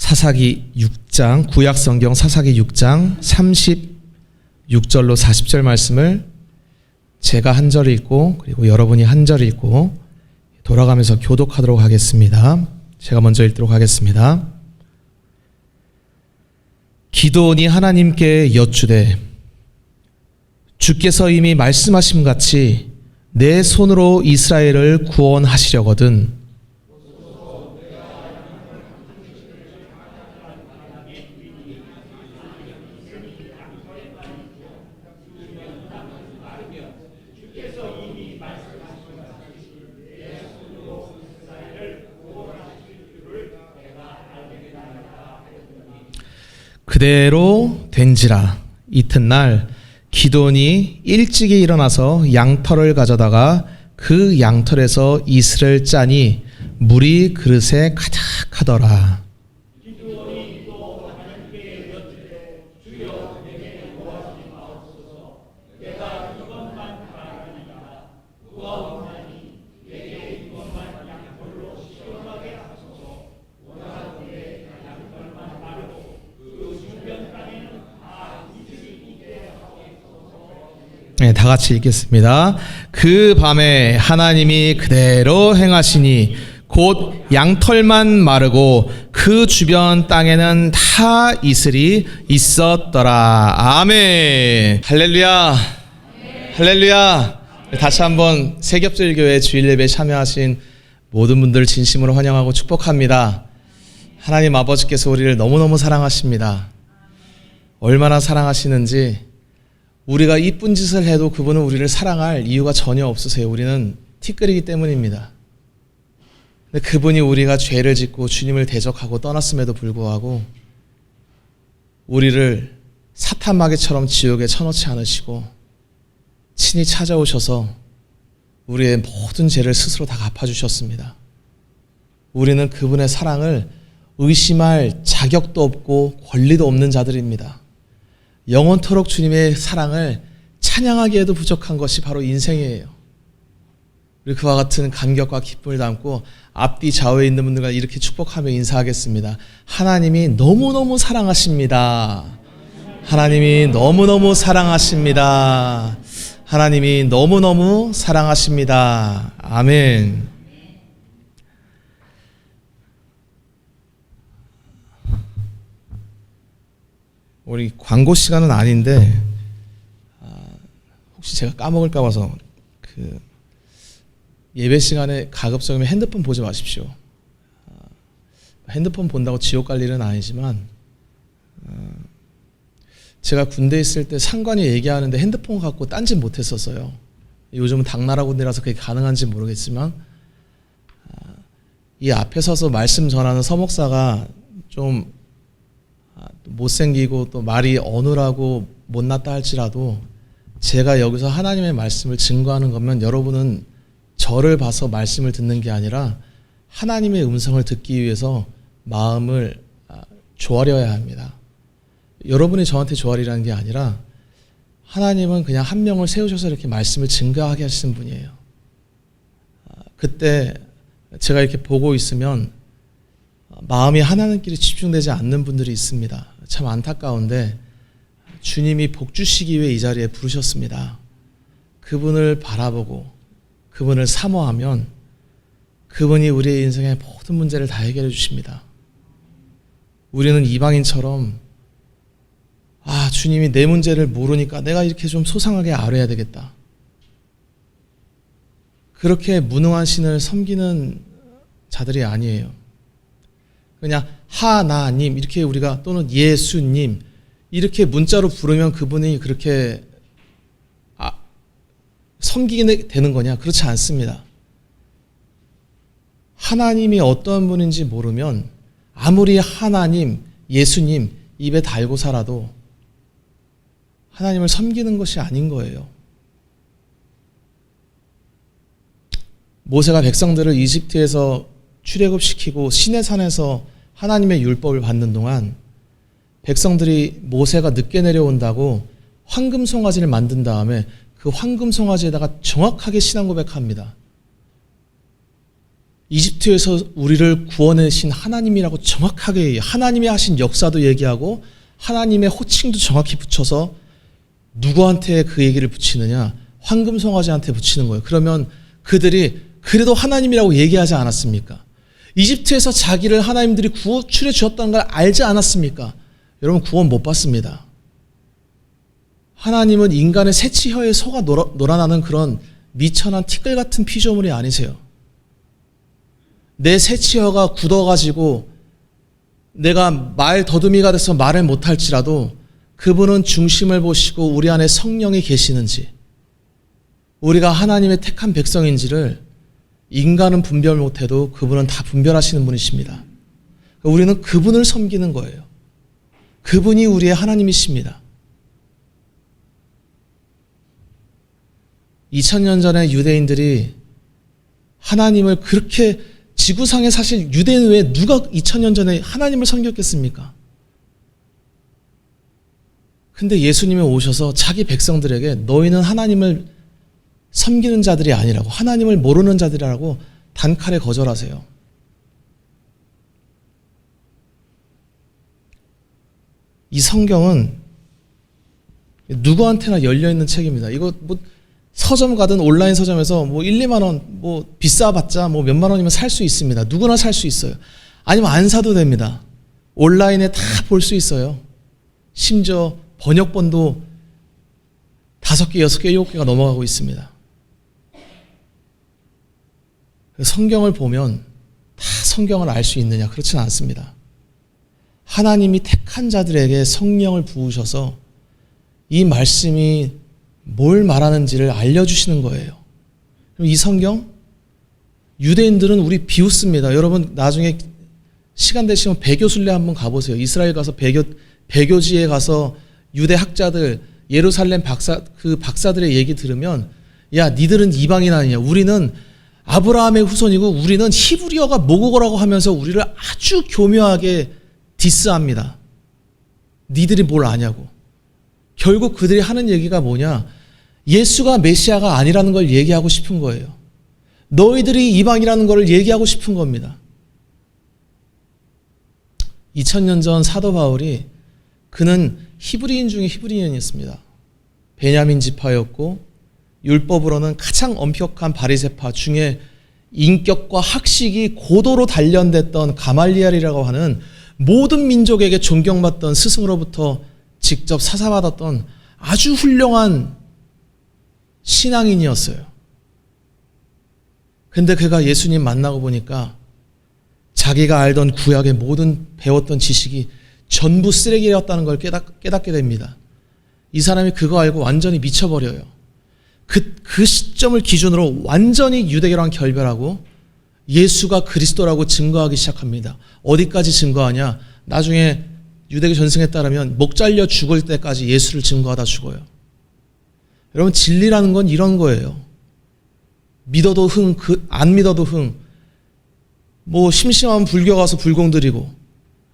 사사기 6장, 구약성경 사사기 6장 36절로 40절 말씀을 제가 한 절 읽고 그리고 여러분이 한 절 읽고 돌아가면서 교독하도록 하겠습니다. 제가 먼저 읽도록 하겠습니다. 기드온이 하나님께 여쭈되 주께서 이미 말씀하심 같이 내 손으로 이스라엘을 구원하시려거든 그대로 된지라. 이튿날 기드온이 일찍이 일어나서 양털을 가져다가 그 양털에서 이슬을 짜니 물이 그릇에 가득하더라. 네, 다 같이 읽겠습니다. 그 밤에 하나님이 그대로 행하시니 곧 양털만 마르고 그 주변 땅에는 다 이슬이 있었더라. 아멘. 할렐루야. 할렐루야. 다시 한번 세겹절교회 주일 예배에 참여하신 모든 분들 진심으로 환영하고 축복합니다. 하나님 아버지께서 우리를 너무너무 사랑하십니다. 얼마나 사랑하시는지 우리가 이쁜 짓을 해도 그분은 우리를 사랑할 이유가 전혀 없으세요. 우리는 티끌이기 때문입니다. 근데 그분이 우리가 죄를 짓고 주님을 대적하고 떠났음에도 불구하고 우리를 사탄마귀처럼 지옥에 쳐넣지 않으시고 친히 찾아오셔서 우리의 모든 죄를 스스로 다 갚아주셨습니다. 우리는 그분의 사랑을 의심할 자격도 없고 권리도 없는 자들입니다. 영원토록 주님의 사랑을 찬양하기에도 부족한 것이 바로 인생이에요. 우리 그와 같은 감격과 기쁨을 담고 앞뒤 좌우에 있는 분들과 이렇게 축복하며 인사하겠습니다. 하나님이 너무너무 사랑하십니다. 하나님이 너무너무 사랑하십니다. 하나님이 너무너무 사랑하십니다. 아멘. 우리 광고 시간은 아닌데 혹시 제가 까먹을까 봐서 그 예배 시간에 가급적이면 핸드폰 보지 마십시오. 핸드폰 본다고 지옥 갈 일은 아니지만 제가 군대에 있을 때 상관이 얘기하는데 핸드폰 갖고 딴짓 못했었어요. 요즘은 당나라 군대라서 그게 가능한지 모르겠지만 이 앞에 서서 말씀 전하는 서목사가 좀 못생기고 또 말이 어눌하고 못났다 할지라도 제가 여기서 하나님의 말씀을 증거하는 거면 여러분은 저를 봐서 말씀을 듣는 게 아니라 하나님의 음성을 듣기 위해서 마음을 조아려야 합니다. 여러분이 저한테 조아리라는 게 아니라 하나님은 그냥 한 명을 세우셔서 이렇게 말씀을 증거하게 하시는 분이에요. 그때 제가 이렇게 보고 있으면 마음이 하나님끼리 집중되지 않는 분들이 있습니다. 참 안타까운데 주님이 복 주시기 위해 이 자리에 부르셨습니다. 그분을 바라보고 그분을 사모하면 그분이 우리의 인생의 모든 문제를 다 해결해 주십니다. 우리는 이방인처럼 주님이 내 문제를 모르니까 내가 이렇게 좀 소상하게 알아야 되겠다. 그렇게 무능한 신을 섬기는 자들이 아니에요. 그냥 하나님 이렇게 우리가 또는 예수님 이렇게 문자로 부르면 그분이 그렇게 섬기게 되는 거냐? 그렇지 않습니다. 하나님이 어떤 분인지 모르면 아무리 하나님, 예수님 입에 달고 살아도 하나님을 섬기는 것이 아닌 거예요. 모세가 백성들을 이집트에서 출애굽시키고 시내산에서 하나님의 율법을 받는 동안 백성들이 모세가 늦게 내려온다고 황금 송아지를 만든 다음에 그 황금 송아지에다가 정확하게 신앙 고백합니다. 이집트에서 우리를 구원해신 하나님이라고 정확하게 얘기해요. 하나님이 하신 역사도 얘기하고 하나님의 호칭도 정확히 붙여서 누구한테 그 얘기를 붙이느냐? 황금송아지한테 붙이는 거예요. 그러면 그들이 그래도 하나님이라고 얘기하지 않았습니까? 이집트에서 자기를 하나님들이 구출해 주었다는 걸 알지 않았습니까? 여러분 구원 못 받습니다. 하나님은 인간의 새치혀에 속아 놀아나는 그런 미천한 티끌 같은 피조물이 아니세요. 내 새치혀가 굳어가지고 내가 말 더듬이가 돼서 말을 못할지라도 그분은 중심을 보시고 우리 안에 성령이 계시는지, 우리가 하나님의 택한 백성인지를 인간은 분별 못해도 그분은 다 분별하시는 분이십니다. 우리는 그분을 섬기는 거예요. 그분이 우리의 하나님이십니다. 2000년 전에 유대인들이 하나님을 그렇게, 지구상에 사실 유대인 외에 누가 2000년 전에 하나님을 섬겼겠습니까? 근데 예수님이 오셔서 자기 백성들에게 너희는 하나님을 섬기는 자들이 아니라고, 하나님을 모르는 자들이라고 단칼에 거절하세요. 이 성경은 누구한테나 열려있는 책입니다. 이거 서점 가든 온라인 서점에서 1, 2만 원, 비싸봤자 몇만 원이면 살 수 있습니다. 누구나 살 수 있어요. 아니면 안 사도 됩니다. 온라인에 다 볼 수 있어요. 심지어 번역본도 5개, 6개, 7개가 넘어가고 있습니다. 성경을 보면 다 성경을 알 수 있느냐? 그렇지는 않습니다. 하나님이 택한 자들에게 성령을 부으셔서 이 말씀이 뭘 말하는지를 알려주시는 거예요. 그럼 이 성경, 유대인들은 우리 비웃습니다. 여러분 나중에 시간 되시면 배교순례 한번 가보세요. 이스라엘 가서 배교지에 가서 유대 학자들, 예루살렘 박사들의 얘기 들으면, 야, 니들은 이방인 아니냐? 우리는 아브라함의 후손이고 우리는 히브리어가 모국어라고 하면서 우리를 아주 교묘하게 디스합니다. 니들이 뭘 아냐고. 결국 그들이 하는 얘기가 뭐냐? 예수가 메시아가 아니라는 걸 얘기하고 싶은 거예요. 너희들이 이방이라는 걸 얘기하고 싶은 겁니다. 2000년 전 사도 바울이, 그는 히브리인 중에 히브리인이었습니다. 베냐민 지파였고 율법으로는 가장 엄격한 바리새파 중에 인격과 학식이 고도로 단련됐던 가말리엘이라고 하는 모든 민족에게 존경받던 스승으로부터 직접 사사받았던 아주 훌륭한 신앙인이었어요. 근데 그가 예수님 만나고 보니까 자기가 알던 구약의 모든 배웠던 지식이 전부 쓰레기였다는 걸 깨닫게 됩니다. 이 사람이 그거 알고 완전히 미쳐버려요. 그 시점을 기준으로 완전히 유대교랑 결별하고 예수가 그리스도라고 증거하기 시작합니다. 어디까지 증거하냐? 나중에 유대교 전승에 따르면 목 잘려 죽을 때까지 예수를 증거하다 죽어요. 여러분 진리라는 건 이런 거예요. 믿어도 흥, 안 믿어도 흥. 심심하면 불교 가서 불공 드리고,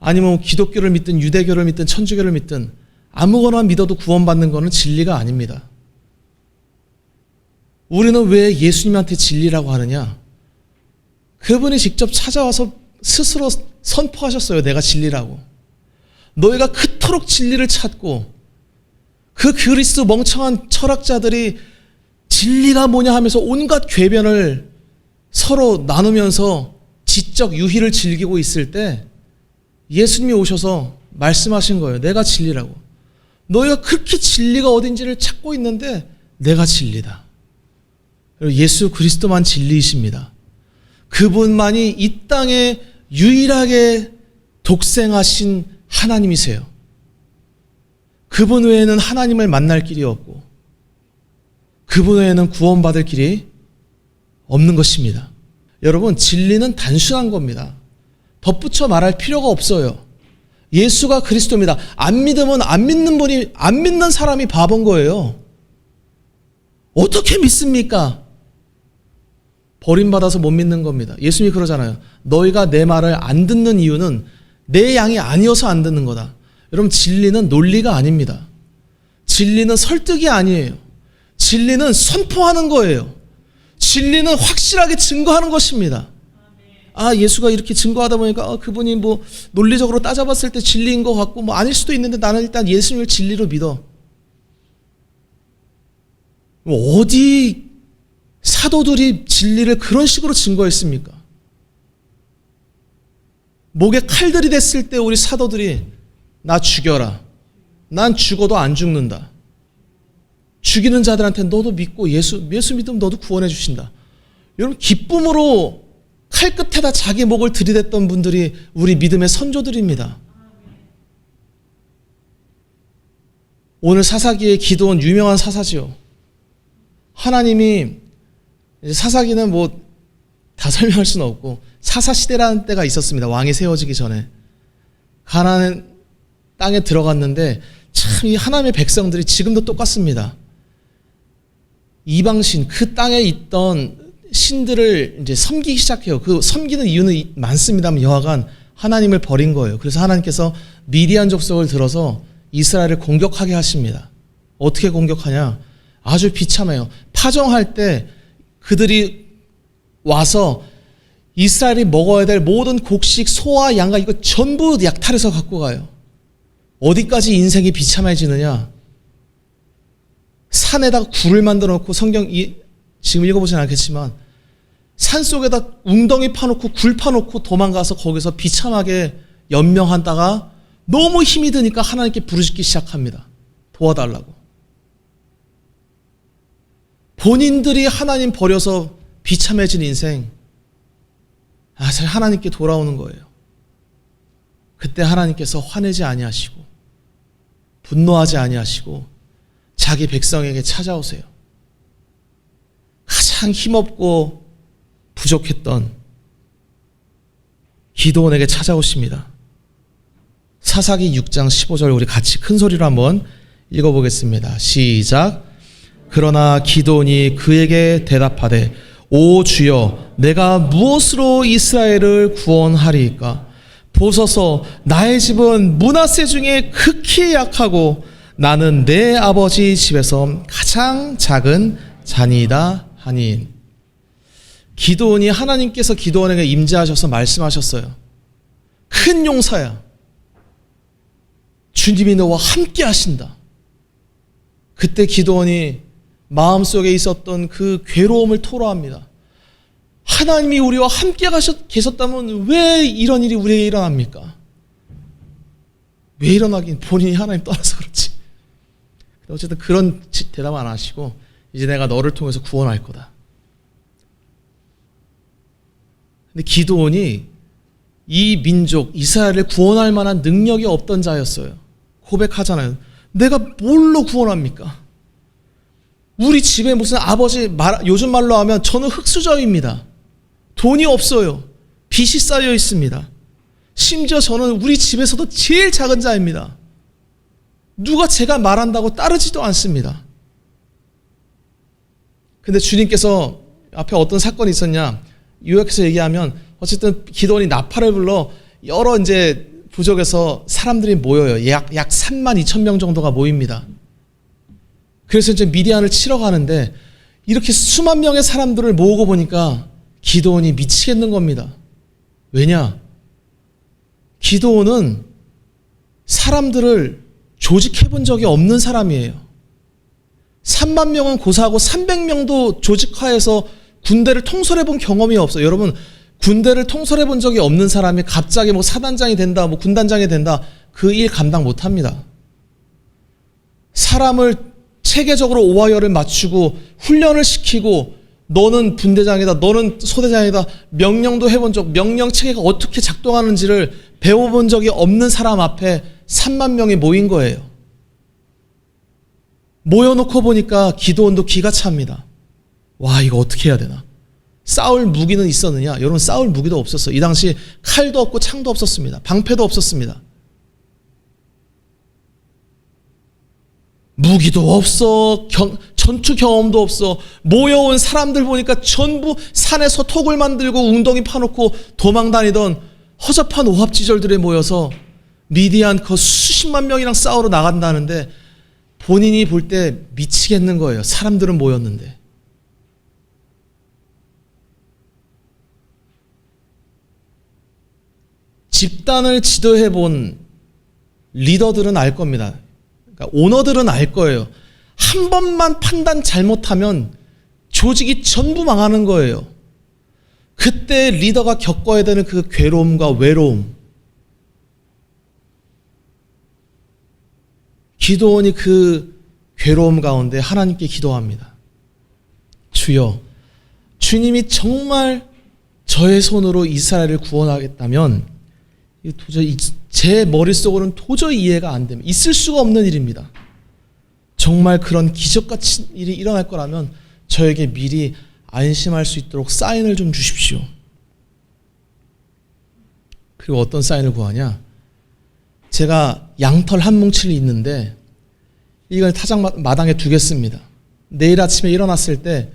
아니면 기독교를 믿든 유대교를 믿든 천주교를 믿든 아무거나 믿어도 구원받는 것은 진리가 아닙니다. 우리는 왜 예수님한테 진리라고 하느냐? 그분이 직접 찾아와서 스스로 선포하셨어요. 내가 진리라고. 너희가 그토록 진리를 찾고, 그 그리스도 멍청한 철학자들이 진리가 뭐냐 하면서 온갖 궤변을 서로 나누면서 지적 유희를 즐기고 있을 때 예수님이 오셔서 말씀하신 거예요. 내가 진리라고. 너희가 그렇게 진리가 어딘지를 찾고 있는데 내가 진리다. 예수 그리스도만 진리이십니다. 그분만이 이 땅에 유일하게 독생하신 하나님이세요. 그분 외에는 하나님을 만날 길이 없고 그분 외에는 구원받을 길이 없는 것입니다. 여러분 진리는 단순한 겁니다. 덧붙여 말할 필요가 없어요. 예수가 그리스도입니다. 안 믿으면 안 믿는 사람이 바본 거예요. 어떻게 믿습니까? 버림받아서 못 믿는 겁니다. 예수님이 그러잖아요. 너희가 내 말을 안 듣는 이유는 내 양이 아니어서 안 듣는 거다. 여러분 진리는 논리가 아닙니다. 진리는 설득이 아니에요. 진리는 선포하는 거예요. 진리는 확실하게 증거하는 것입니다. 예수가 이렇게 증거하다 보니까 그분이 뭐 논리적으로 따져봤을 때 진리인 것 같고 뭐 아닐 수도 있는데 나는 일단 예수님을 진리로 믿어. 어디 사도들이 진리를 그런 식으로 증거했습니까? 목에 칼들이 됐을 때 우리 사도들이 나 죽여라. 난 죽어도 안 죽는다. 죽이는 자들한테 너도 믿고 예수 믿으면 너도 구원해 주신다. 여러분 기쁨으로 칼끝에다 자기 목을 들이댔던 분들이 우리 믿음의 선조들입니다. 오늘 사사기의 기도는 유명한 사사지요. 하나님이 사사기는 뭐 다 설명할 수는 없고 사사시대라는 때가 있었습니다. 왕이 세워지기 전에. 가나안 땅에 들어갔는데 참 이 하나님의 백성들이 지금도 똑같습니다. 이방신 그 땅에 있던 신들을 이제 섬기기 시작해요. 그 섬기는 이유는 많습니다만 여하간 하나님을 버린 거예요. 그래서 하나님께서 미디안 족속을 들어서 이스라엘을 공격하게 하십니다. 어떻게 공격하냐? 아주 비참해요. 파종할 때 그들이 와서 이스라엘이 먹어야 될 모든 곡식, 소와 양과 이거 전부 약탈해서 갖고 가요. 어디까지 인생이 비참해지느냐? 산에다가 굴을 만들어 놓고 지금 읽어보진 않겠지만 산속에다 웅덩이 파놓고 굴 파놓고 도망가서 거기서 비참하게 연명하다가 너무 힘이 드니까 하나님께 부르짖기 시작합니다. 도와달라고. 본인들이 하나님 버려서 비참해진 인생, 잘 하나님께 돌아오는 거예요. 그때 하나님께서 화내지 아니하시고 분노하지 아니하시고 자기 백성에게 찾아오세요. 가장 힘없고 부족했던 기드온에게 찾아오십니다. 사사기 6장 15절 우리 같이 큰 소리로 한번 읽어보겠습니다. 시작. 그러나 기드온이 그에게 대답하되 오 주여 내가 무엇으로 이스라엘을 구원하리이까? 보소서 나의 집은 므낫세 중에 극히 약하고 나는 내 아버지 집에서 가장 작은 자니이다 하니. 기드온이 하나님께서 기드온에게 임재하셔서 말씀하셨어요. 큰 용사야. 주님이 너와 함께 하신다. 그때 기드온이 마음속에 있었던 그 괴로움을 토로합니다. 하나님이 우리와 함께 계셨다면 왜 이런 일이 우리에게 일어납니까? 왜 일어나긴 본인이 하나님 떠나서 그렇지. 어쨌든 그런 대답 안 하시고 이제 내가 너를 통해서 구원할 거다. 근데 기드온이 이 민족 이스라엘을 구원할 만한 능력이 없던 자였어요. 고백하잖아요. 내가 뭘로 구원합니까? 우리 집에 무슨 아버지 요즘 말로 하면 저는 흙수저입니다. 돈이 없어요. 빚이 쌓여 있습니다. 심지어 저는 우리 집에서도 제일 작은 자입니다. 누가 제가 말한다고 따르지도 않습니다. 근데 주님께서 앞에 어떤 사건이 있었냐? 요약해서 얘기하면 어쨌든 기드온이 나팔을 불러 여러 이제 부족에서 사람들이 모여요. 약 3만 2천 명 정도가 모입니다. 그래서 이제 미디안을 치러 가는데 이렇게 수만 명의 사람들을 모으고 보니까 기드온이 미치겠는 겁니다. 왜냐? 기드온은 사람들을 조직해 본 적이 없는 사람이에요. 3만 명은 고사하고 300명도 조직화해서 군대를 통솔해 본 경험이 없어요. 여러분, 군대를 통솔해 본 적이 없는 사람이 갑자기 뭐 사단장이 된다, 뭐 군단장이 된다, 그 일 감당 못 합니다. 사람을 체계적으로 오하열을 맞추고 훈련을 시키고 너는 분대장이다, 너는 소대장이다, 명령도 해본 적, 명령 체계가 어떻게 작동하는지를 배워본 적이 없는 사람 앞에 3만 명이 모인 거예요. 모여놓고 보니까 기드온도 기가 찹니다. 와, 이거 어떻게 해야 되나? 싸울 무기는 있었느냐? 여러분, 싸울 무기도 없었어요. 이 당시 칼도 없고 창도 없었습니다. 방패도 없었습니다. 무기도 없어, 전투 경험도 없어. 모여온 사람들 보니까 전부 산에서 톡을 만들고 웅덩이 파놓고 도망 다니던 허접한 오합지졸들에 모여서 미디안 그 수십만 명이랑 싸우러 나간다는데 본인이 볼 때 미치겠는 거예요. 사람들은 모였는데. 집단을 지도해 본 리더들은 알 겁니다. 그러니까 오너들은 알 거예요. 한 번만 판단 잘못하면 조직이 전부 망하는 거예요. 그때 리더가 겪어야 되는 그 괴로움과 외로움. 기도원이 그 괴로움 가운데 하나님께 기도합니다. 주여, 주님이 정말 저의 손으로 이스라엘을 구원하겠다면 도저히 제 머릿속으로는 도저히 이해가 안 됩니다. 있을 수가 없는 일입니다. 정말 그런 기적같은 일이 일어날 거라면 저에게 미리 안심할 수 있도록 사인을 좀 주십시오. 그리고 어떤 사인을 구하냐? 제가 양털 한 뭉칠이 있는데 이걸 타작 마당에 두겠습니다. 내일 아침에 일어났을 때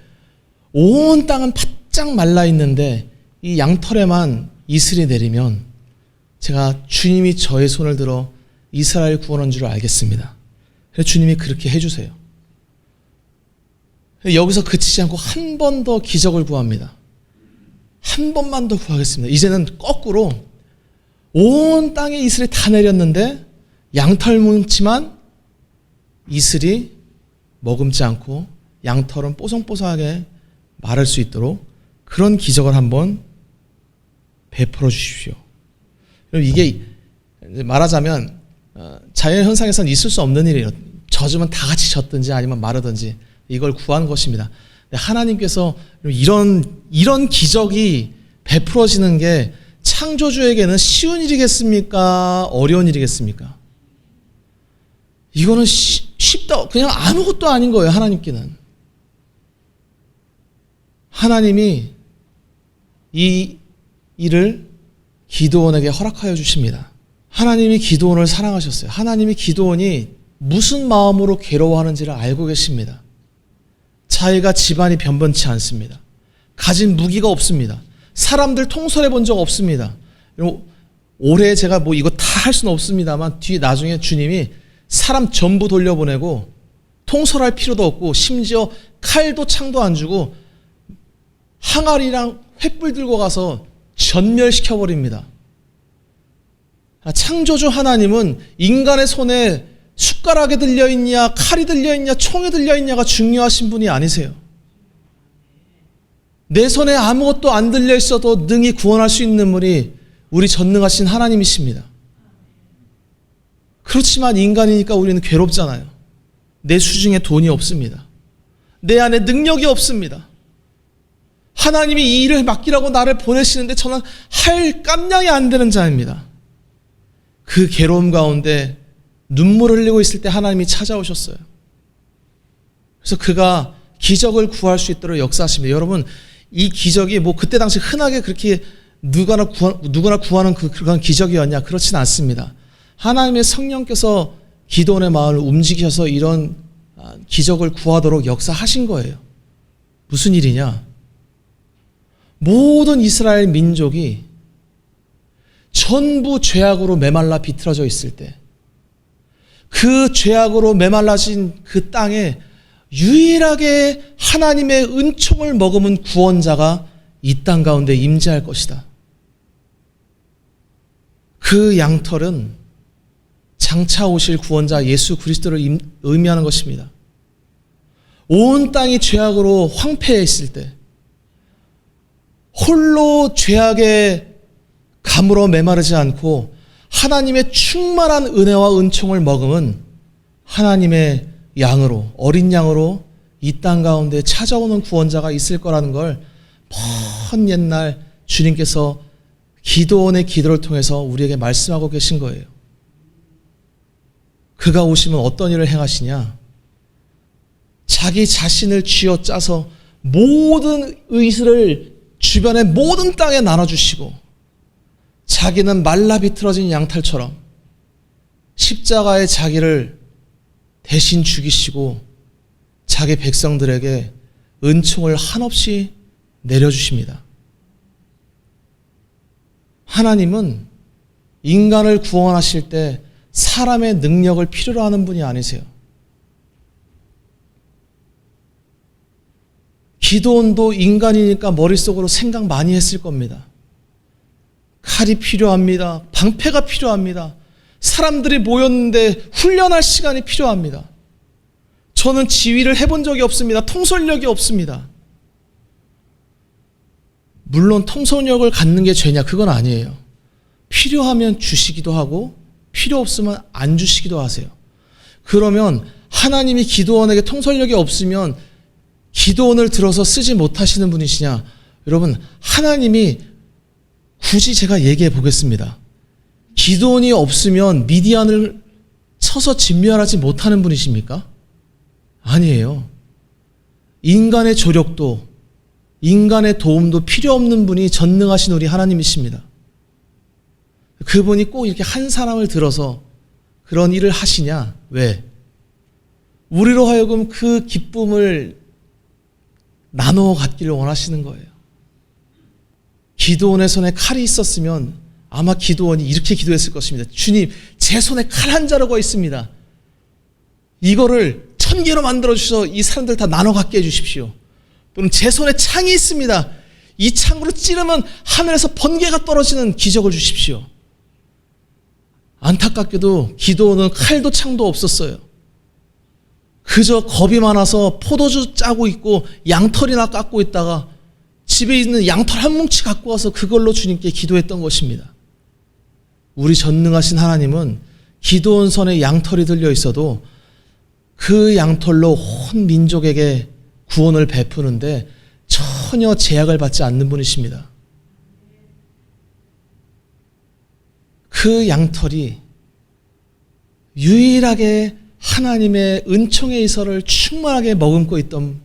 온 땅은 바짝 말라 있는데 이 양털에만 이슬이 내리면 제가 주님이 저의 손을 들어 이스라엘 구원한 줄 알겠습니다. 그래서 주님이 그렇게 해주세요. 여기서 그치지 않고 한 번 더 기적을 구합니다. 한 번만 더 구하겠습니다. 이제는 거꾸로 온 땅에 이슬이 다 내렸는데 양털 뭉치만 이슬이 머금지 않고 양털은 뽀송뽀송하게 마를 수 있도록 그런 기적을 한번 베풀어 주십시오. 이게 말하자면 자연현상에서는 있을 수 없는 일이에요. 젖으면 다 같이 젖든지 아니면 마르든지 이걸 구한 것입니다. 하나님께서 이런 기적이 베풀어지는 게 창조주에게는 쉬운 일이겠습니까? 어려운 일이겠습니까? 이거는 쉽다. 그냥 아무것도 아닌 거예요. 하나님께는. 하나님이 이 일을 기드온에게 허락하여 주십니다. 하나님이 기드온을 사랑하셨어요. 하나님이 기드온이 무슨 마음으로 괴로워하는지를 알고 계십니다. 자기가 집안이 변변치 않습니다. 가진 무기가 없습니다. 사람들 통솔해 본 적 없습니다. 올해 제가 뭐 이거 다 할 수는 없습니다만 뒤에 나중에 주님이 사람 전부 돌려보내고 통솔할 필요도 없고 심지어 칼도 창도 안 주고 항아리랑 횃불 들고 가서 전멸시켜버립니다. 창조주 하나님은 인간의 손에 숟가락이 들려있냐 칼이 들려있냐 총이 들려있냐가 중요하신 분이 아니세요. 내 손에 아무것도 안 들려있어도 능히 구원할 수 있는 분이 우리 전능하신 하나님이십니다. 그렇지만 인간이니까 우리는 괴롭잖아요. 내 수중에 돈이 없습니다. 내 안에 능력이 없습니다. 하나님이 이 일을 맡기라고 나를 보내시는데 저는 할 깜냥이 안 되는 자입니다. 그 괴로움 가운데 눈물을 흘리고 있을 때 하나님이 찾아오셨어요. 그래서 그가 기적을 구할 수 있도록 역사하십니다. 여러분, 이 기적이 뭐 그때 당시 흔하게 그렇게 누구나 구하는 그런 기적이었냐? 그렇진 않습니다. 하나님의 성령께서 기드온의 마음을 움직이셔서 이런 기적을 구하도록 역사하신 거예요. 무슨 일이냐? 모든 이스라엘 민족이 전부 죄악으로 메말라 비틀어져 있을 때 그 죄악으로 메말라진 그 땅에 유일하게 하나님의 은총을 머금은 구원자가 이 땅 가운데 임재할 것이다. 그 양털은 장차 오실 구원자 예수 그리스도를 의미하는 것입니다. 온 땅이 죄악으로 황폐해 있을 때 홀로 죄악의 감으로 메마르지 않고 하나님의 충만한 은혜와 은총을 머금은 하나님의 양으로 어린 양으로 이 땅 가운데 찾아오는 구원자가 있을 거라는 걸 먼 옛날 주님께서 기드온의 기도를 통해서 우리에게 말씀하고 계신 거예요. 그가 오시면 어떤 일을 행하시냐? 자기 자신을 쥐어짜서 모든 의식을 주변의 모든 땅에 나눠주시고 자기는 말라 비틀어진 양털처럼 십자가에 자기를 대신 죽이시고 자기 백성들에게 은총을 한없이 내려주십니다. 하나님은 인간을 구원하실 때 사람의 능력을 필요로 하는 분이 아니세요. 기드온도 인간이니까 머릿속으로 생각 많이 했을 겁니다. 칼이 필요합니다. 방패가 필요합니다. 사람들이 모였는데 훈련할 시간이 필요합니다. 저는 지휘를 해본 적이 없습니다. 통솔력이 없습니다. 물론 통솔력을 갖는 게 죄냐? 그건 아니에요. 필요하면 주시기도 하고 필요 없으면 안 주시기도 하세요. 그러면 하나님이 기드온에게 통솔력이 없으면 기드온을 들어서 쓰지 못하시는 분이시냐? 여러분, 하나님이 굳이 제가 얘기해 보겠습니다. 기드온이 없으면 미디안을 쳐서 진멸하지 못하는 분이십니까? 아니에요. 인간의 조력도 인간의 도움도 필요 없는 분이 전능하신 우리 하나님이십니다. 그분이 꼭 이렇게 한 사람을 들어서 그런 일을 하시냐? 왜? 우리로 하여금 그 기쁨을 나눠 갖기를 원하시는 거예요. 기드온의 손에 칼이 있었으면 아마 기드온이 이렇게 기도했을 것입니다. 주님, 제 손에 칼 한 자루가 있습니다. 이거를 1000개로 만들어 주셔서 이 사람들 다 나눠 갖게 해주십시오. 또는 제 손에 창이 있습니다. 이 창으로 찌르면 하늘에서 번개가 떨어지는 기적을 주십시오. 안타깝게도 기드온은 칼도 창도 없었어요. 그저 겁이 많아서 포도주 짜고 있고 양털이나 깎고 있다가 집에 있는 양털 한 뭉치 갖고 와서 그걸로 주님께 기도했던 것입니다. 우리 전능하신 하나님은 기드온 손에 양털이 들려 있어도 그 양털로 온 민족에게 구원을 베푸는데 전혀 제약을 받지 않는 분이십니다. 그 양털이 유일하게 하나님의 은총의 이설을 충만하게 머금고 있던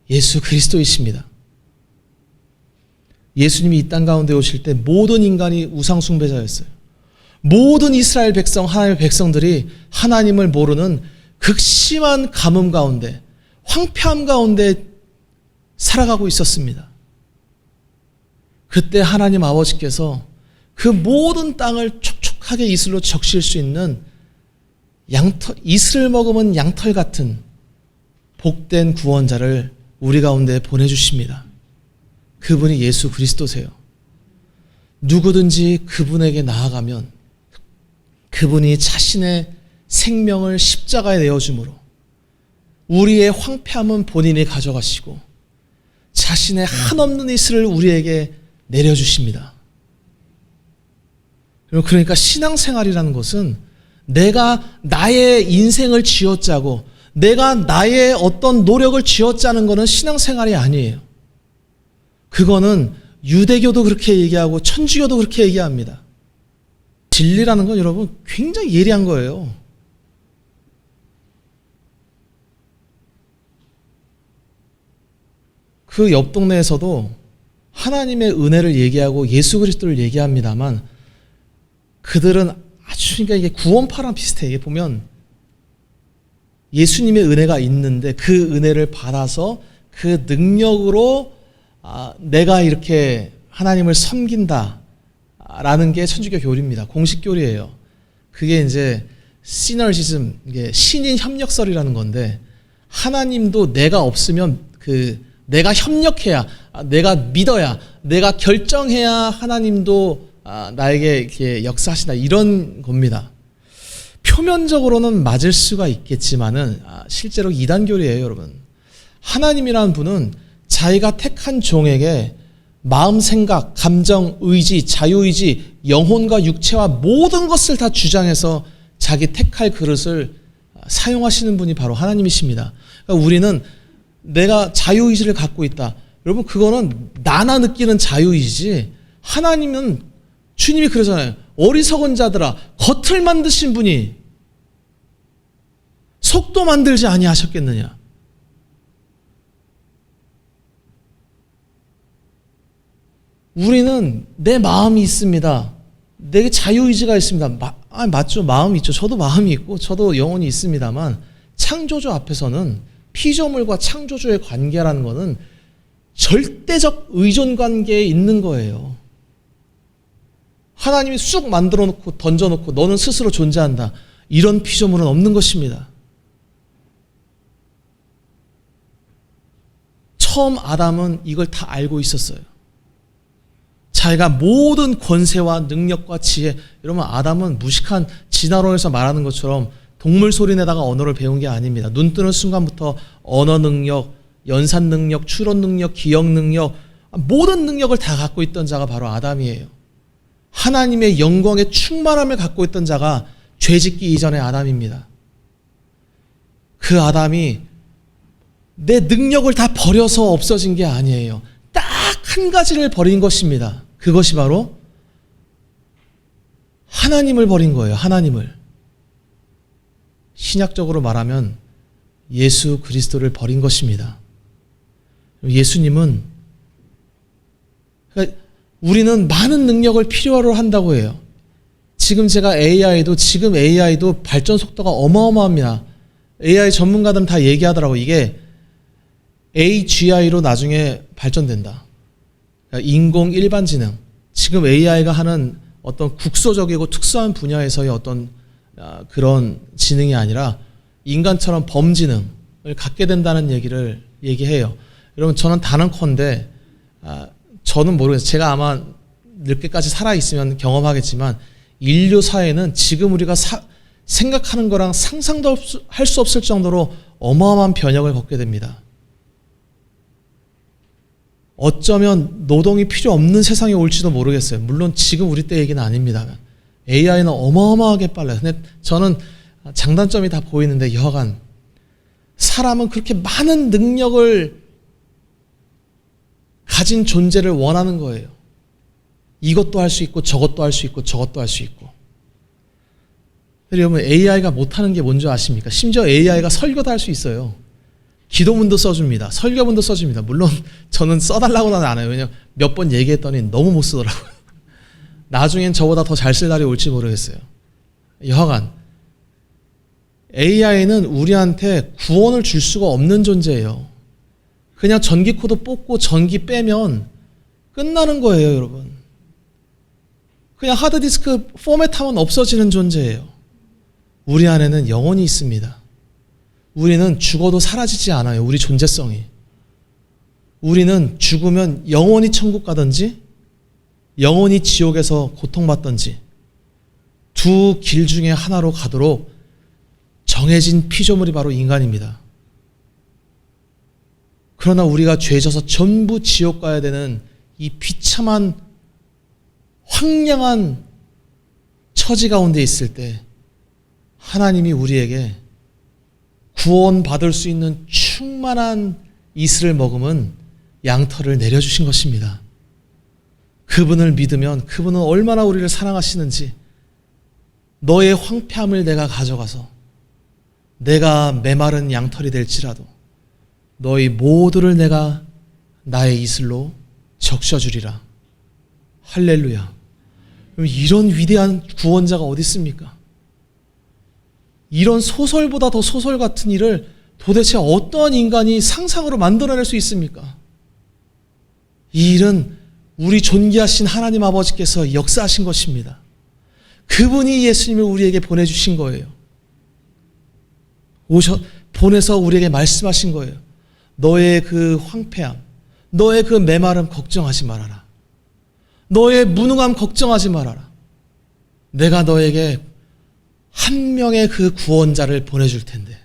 예수 그리스도이십니다. 예수님이 이 땅 가운데 오실 때 모든 인간이 우상 숭배자였어요. 모든 이스라엘 백성, 하나님의 백성들이 하나님을 모르는 극심한 가뭄 가운데, 황폐함 가운데 살아가고 있었습니다. 그때 하나님 아버지께서 그 모든 땅을 촉촉하게 이슬로 적실 수 있는 양털, 이슬을 머금은 양털 같은 복된 구원자를 우리 가운데 보내주십니다. 그분이 예수 그리스도세요. 누구든지 그분에게 나아가면 그분이 자신의 생명을 십자가에 내어줌으로 우리의 황폐함은 본인이 가져가시고 자신의 한없는 이슬을 우리에게 내려주십니다. 그러니까 신앙생활이라는 것은 내가 나의 인생을 쥐어짜고 내가 나의 어떤 노력을 쥐어짜는 것은 신앙생활이 아니에요. 그거는 유대교도 그렇게 얘기하고 천주교도 그렇게 얘기합니다. 진리라는 건 여러분 굉장히 예리한 거예요. 그 옆 동네에서도 하나님의 은혜를 얘기하고 예수 그리스도를 얘기합니다만 그들은 아주 그러니까 이게 구원파랑 비슷해. 이게 보면 예수님의 은혜가 있는데 그 은혜를 받아서 그 능력으로 내가 이렇게 하나님을 섬긴다라는 게 천주교 교리입니다. 공식 교리예요. 그게 이제 시너지즘, 이게 신인 협력설이라는 건데 하나님도 내가 없으면 내가 협력해야, 내가 믿어야, 내가 결정해야 하나님도 나에게 이렇게 역사하신다 이런 겁니다. 표면적으로는 맞을 수가 있겠지만은 실제로 이단교리예요, 여러분. 하나님이라는 분은 자기가 택한 종에게 마음, 생각, 감정, 의지, 자유의지, 영혼과 육체와 모든 것을 다 주장해서 자기 택할 그릇을 사용하시는 분이 바로 하나님이십니다. 그러니까 우리는 내가 자유의지를 갖고 있다. 여러분 그거는 나나 느끼는 자유의지 하나님은 주님이 그러잖아요. 어리석은 자들아 겉을 만드신 분이 속도 만들지 아니하셨겠느냐. 우리는 내 마음이 있습니다. 내게 자유의지가 있습니다. 맞죠. 마음이 있죠. 저도 마음이 있고 저도 영혼이 있습니다만 창조주 앞에서는 피조물과 창조주의 관계라는 것은 절대적 의존 관계에 있는 거예요. 하나님이 쑥 만들어 놓고 던져 놓고 너는 스스로 존재한다. 이런 피조물은 없는 것입니다. 처음 아담은 이걸 다 알고 있었어요. 자기가 모든 권세와 능력과 지혜, 여러분 아담은 무식한 진화론에서 말하는 것처럼 동물 소리 내다가 언어를 배운 게 아닙니다. 눈 뜨는 순간부터 언어 능력, 연산 능력, 추론 능력, 기억 능력, 모든 능력을 다 갖고 있던 자가 바로 아담이에요. 하나님의 영광의 충만함을 갖고 있던 자가 죄짓기 이전의 아담입니다. 그 아담이 내 능력을 다 버려서 없어진 게 아니에요. 딱 한 가지를 버린 것입니다. 그것이 바로 하나님을 버린 거예요. 하나님을. 신약적으로 말하면 예수 그리스도를 버린 것입니다. 예수님은, 그러니까 우리는 많은 능력을 필요로 한다고 해요. 지금 AI도 발전 속도가 어마어마합니다. AI 전문가들은 다 얘기하더라고요. 이게 AGI로 나중에 발전된다. 그러니까 인공 일반지능. 지금 AI가 하는 어떤 국소적이고 특수한 분야에서의 어떤 그런 지능이 아니라 인간처럼 범지능을 갖게 된다는 얘기를 얘기해요. 여러분 저는 단언컨대 저는 모르겠어요. 제가 아마 늙게까지 살아있으면 경험하겠지만 인류 사회는 지금 우리가 생각하는 거랑 상상도 할 수 없을 정도로 어마어마한 변혁을 겪게 됩니다. 어쩌면 노동이 필요 없는 세상이 올지도 모르겠어요. 물론 지금 우리 때 얘기는 아닙니다. AI는 어마어마하게 빨라요. 근데 저는 장단점이 다 보이는데 여하간 사람은 그렇게 많은 능력을 가진 존재를 원하는 거예요. 이것도 할 수 있고 저것도 할 수 있고 저것도 할 수 있고. 여러분 AI가 못하는 게 뭔지 아십니까? 심지어 AI가 설교도 할 수 있어요. 기도문도 써줍니다. 설교문도 써줍니다. 물론 저는 써달라고는 안 해요. 왜냐면 몇 번 얘기했더니 너무 못 쓰더라고요. 나중엔 저보다 더 잘 쓸 날이 올지 모르겠어요. 여하간 AI는 우리한테 구원을 줄 수가 없는 존재예요. 그냥 전기 코드 뽑고 전기 빼면 끝나는 거예요, 여러분. 그냥 하드디스크 포맷하면 없어지는 존재예요. 우리 안에는 영혼이 있습니다. 우리는 죽어도 사라지지 않아요. 우리 존재성이. 우리는 죽으면 영원히 천국 가든지 영원히 지옥에서 고통받든지 두 길 중에 하나로 가도록 정해진 피조물이 바로 인간입니다. 그러나 우리가 죄져서 전부 지옥 가야 되는 이 비참한 황량한 처지 가운데 있을 때 하나님이 우리에게 구원받을 수 있는 충만한 이슬을 머금은 양털을 내려주신 것입니다. 그분을 믿으면 그분은 얼마나 우리를 사랑하시는지 너의 황폐함을 내가 가져가서 내가 메마른 양털이 될지라도 너희 모두를 내가 나의 이슬로 적셔주리라. 할렐루야. 이런 위대한 구원자가 어디 있습니까? 이런 소설보다 더 소설 같은 일을 도대체 어떤 인간이 상상으로 만들어낼 수 있습니까? 이 일은 우리 존귀하신 하나님 아버지께서 역사하신 것입니다. 그분이 예수님을 우리에게 보내주신 거예요. 보내서 우리에게 말씀하신 거예요. 너의 그 황폐함, 너의 그 메마름 걱정하지 말아라. 너의 무능함 걱정하지 말아라. 내가 너에게 한 명의 그 구원자를 보내줄 텐데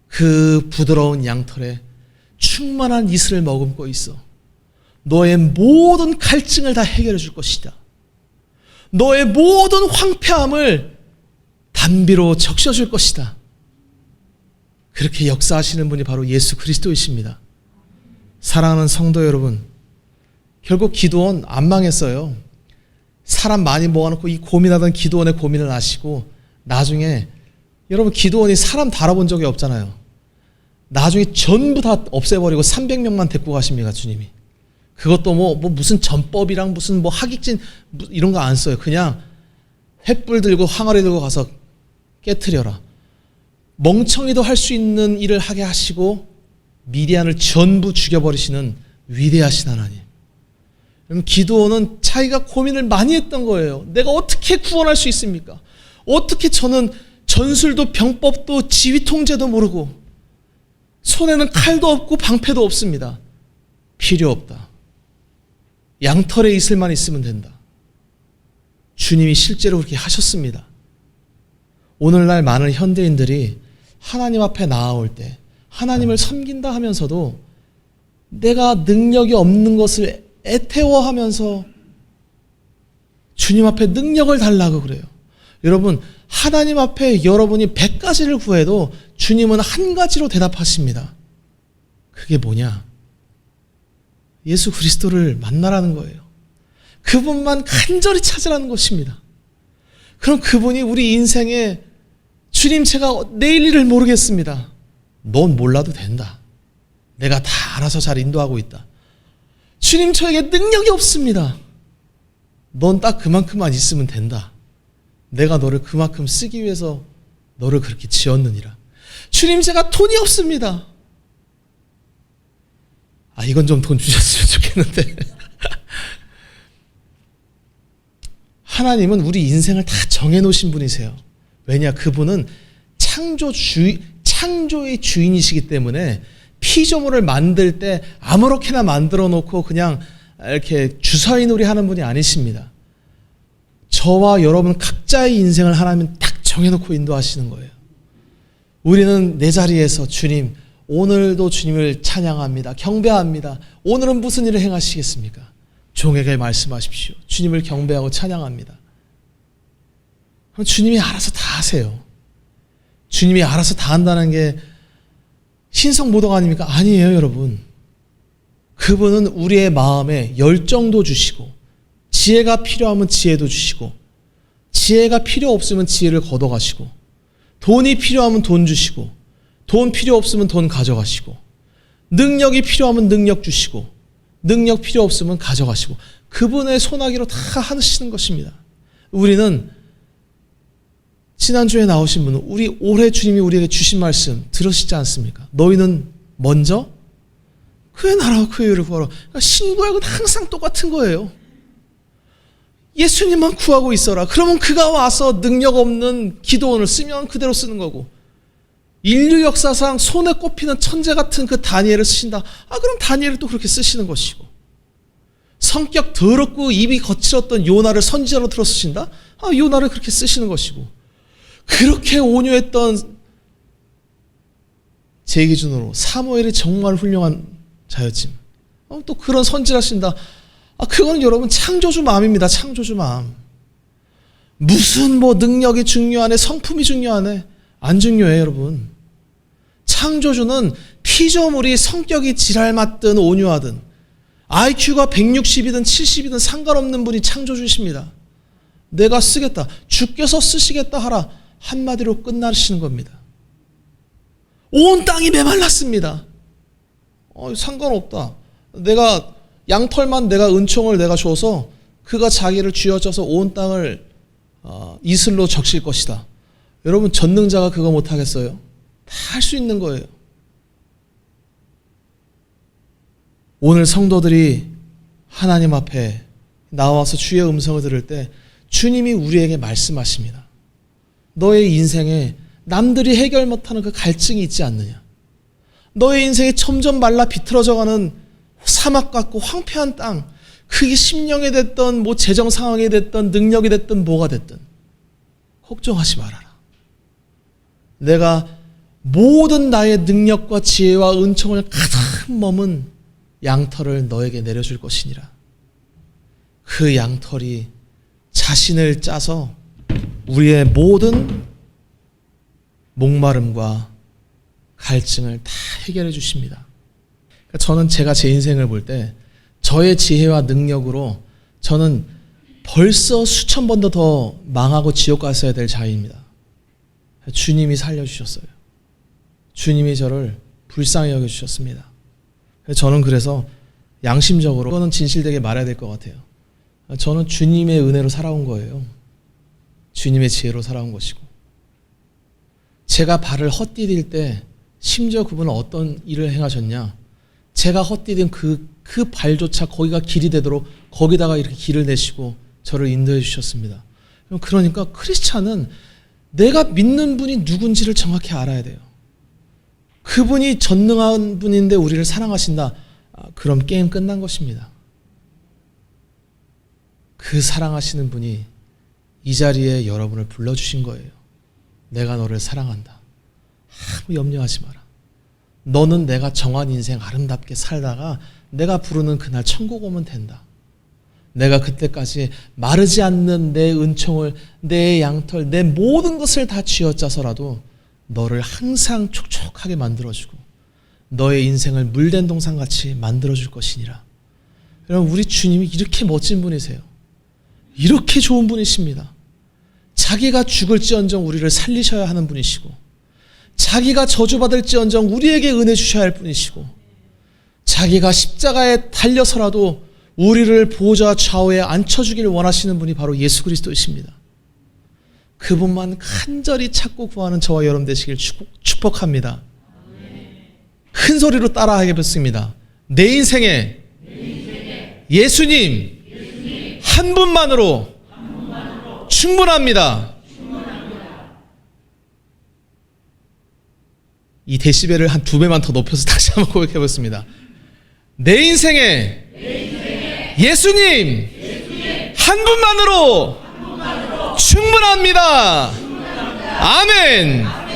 그 부드러운 양털에 충만한 이슬을 머금고 있어. 너의 모든 갈증을 다 해결해 줄 것이다. 너의 모든 황폐함을 단비로 적셔줄 것이다. 그렇게 역사하시는 분이 바로 예수 그리스도이십니다. 사랑하는 성도 여러분, 결국 기드온 안 망했어요. 사람 많이 모아놓고 이 고민하던 기드온의 고민을 아시고 나중에 여러분 기드온이 사람 다뤄본 적이 없잖아요. 나중에 전부 다 없애버리고 300명만 데리고 가십니다. 주님이. 그것도 뭐 무슨 전법이랑 무슨 뭐 하객진 이런 거 안 써요. 그냥 횃불 들고 항아리 들고 가서 깨트려라. 멍청이도 할 수 있는 일을 하게 하시고 미디안을 전부 죽여버리시는 위대하신 하나님. 기드온은 자기가 고민을 많이 했던 거예요. 내가 어떻게 구원할 수 있습니까? 어떻게 저는 전술도 병법도 지휘 통제도 모르고 손에는 칼도 없고 방패도 없습니다. 필요 없다. 양털의 이슬만 있으면 된다. 주님이 실제로 그렇게 하셨습니다. 오늘날 많은 현대인들이 하나님 앞에 나아올 때 하나님을 섬긴다 하면서도 내가 능력이 없는 것을 애태워하면서 주님 앞에 능력을 달라고 그래요. 여러분, 하나님 앞에 여러분이 100가지를 구해도 주님은 한 가지로 대답하십니다. 그게 뭐냐? 예수 그리스도를 만나라는 거예요. 그분만 간절히 찾으라는 것입니다. 그럼 그분이 우리 인생에 주님, 제가 내일 일을 모르겠습니다. 넌 몰라도 된다. 내가 다 알아서 잘 인도하고 있다. 주님, 저에게 능력이 없습니다. 넌 딱 그만큼만 있으면 된다. 내가 너를 그만큼 쓰기 위해서 너를 그렇게 지었느니라. 주님, 제가 돈이 없습니다. 이건 좀 돈 주셨으면 좋겠는데. 하나님은 우리 인생을 다 정해놓으신 분이세요. 왜냐? 그분은 창조의 주인이시기 때문에 피조물을 만들 때 아무렇게나 만들어 놓고 그냥 이렇게 주사위놀이 하는 분이 아니십니다. 저와 여러분 각자의 인생을 하나님은 딱 정해놓고 인도하시는 거예요. 우리는 내 자리에서 주님, 오늘도 주님을 찬양합니다. 경배합니다. 오늘은 무슨 일을 행하시겠습니까? 종에게 말씀하십시오. 주님을 경배하고 찬양합니다. 그럼 주님이 알아서 다 하세요. 주님이 알아서 다 한다는 게 신성모독 아닙니까? 아니에요, 여러분. 그분은 우리의 마음에 열정도 주시고, 지혜가 필요하면 지혜도 주시고, 지혜가 필요 없으면 지혜를 걷어가시고, 돈이 필요하면 돈 주시고, 돈 필요 없으면 돈 가져가시고, 능력이 필요하면 능력 주시고, 능력 필요 없으면 가져가시고, 그분의 손아귀로 다 하시는 것입니다. 우리는 지난주에 나오신 분은 올해 주님이 우리에게 주신 말씀 들으시지 않습니까? 너희는 먼저 그의 나라와 그의 의를 구하라. 그러니까 신구약은 항상 똑같은 거예요. 예수님만 구하고 있어라. 그러면 그가 와서 능력 없는 기도원을 쓰면 그대로 쓰는 거고, 인류 역사상 손에 꼽히는 천재 같은 그 다니엘을 쓰신다. 그럼 다니엘을 또 그렇게 쓰시는 것이고, 성격 더럽고 입이 거칠었던 요나를 선지자로 들어 쓰신다. 요나를 그렇게 쓰시는 것이고, 그렇게 온유했던, 제 기준으로 사무엘이 정말 훌륭한 자였지만 또 그런 선지를 하신다. 그건 여러분 창조주 마음입니다. 창조주 마음. 무슨 능력이 중요하네, 성품이 중요하네, 안 중요해요, 여러분. 창조주는 피조물이 성격이 지랄맞든 온유하든 IQ가 160이든 70이든 상관없는 분이 창조주이십니다. 내가 쓰겠다, 주께서 쓰시겠다 하라, 한마디로 끝나시는 겁니다. 온 땅이 메말랐습니다. 상관없다. 내가 양털만 내가 은총을 내가 줘서 그가 자기를 쥐어짜서 온 땅을 이슬로 적실 것이다. 여러분, 전능자가 그거 못하겠어요? 다 할 수 있는 거예요. 오늘 성도들이 하나님 앞에 나와서 주의 음성을 들을 때 주님이 우리에게 말씀하십니다. 너의 인생에 남들이 해결 못하는 그 갈증이 있지 않느냐? 너의 인생이 점점 말라 비틀어져가는 사막 같고 황폐한 땅, 그게 심령이 됐던 재정 상황이 됐던 능력이 됐든 뭐가 됐든 걱정하지 말아라. 내가 모든 나의 능력과 지혜와 은총을 가득 머문 양털을 너에게 내려줄 것이니라. 그 양털이 자신을 짜서 우리의 모든 목마름과 갈증을 다 해결해 주십니다. 그러니까 저는 제가 제 인생을 볼 때 저의 지혜와 능력으로 저는 벌써 수천 번도 더 망하고 지옥 갔어야 될 자입니다. 주님이 살려주셨어요. 주님이 저를 불쌍히 여겨주셨습니다. 저는 그래서 양심적으로, 그거는 진실되게 말해야 될 것 같아요. 저는 주님의 은혜로 살아온 거예요. 주님의 지혜로 살아온 것이고, 제가 발을 헛디딜 때 심지어 그분은 어떤 일을 행하셨냐, 제가 헛디딘 그 발조차 거기가 길이 되도록 거기다가 이렇게 길을 내시고 저를 인도해 주셨습니다. 그러니까 크리스찬은 내가 믿는 분이 누군지를 정확히 알아야 돼요. 그분이 전능한 분인데 우리를 사랑하신다. 그럼 게임 끝난 것입니다. 그 사랑하시는 분이 이 자리에 여러분을 불러주신 거예요. 내가 너를 사랑한다. 아무 염려하지 마라. 너는 내가 정한 인생 아름답게 살다가 내가 부르는 그날 천국 오면 된다. 내가 그때까지 마르지 않는 내 은총을, 내 양털, 내 모든 것을 다 쥐어짜서라도 너를 항상 촉촉하게 만들어주고 너의 인생을 물된 동산같이 만들어줄 것이니라. 여러분, 우리 주님이 이렇게 멋진 분이세요. 이렇게 좋은 분이십니다. 자기가 죽을지언정 우리를 살리셔야 하는 분이시고, 자기가 저주받을지언정 우리에게 은혜 주셔야 할 분이시고, 자기가 십자가에 달려서라도 우리를 보좌 좌우에 앉혀주기를 원하시는 분이 바로 예수 그리스도이십니다. 그분만 간절히 찾고 구하는 저와 여러분 되시길 축복합니다. 큰 소리로 따라하겠습니다. 내 인생에 예수님 한 분만으로 충분합니다. 이 데시벨을 한 2배만 더 높여서 다시 한번 고백해 보겠습니다. 내 인생에 예수님 한 분만으로 충분합니다. 아멘.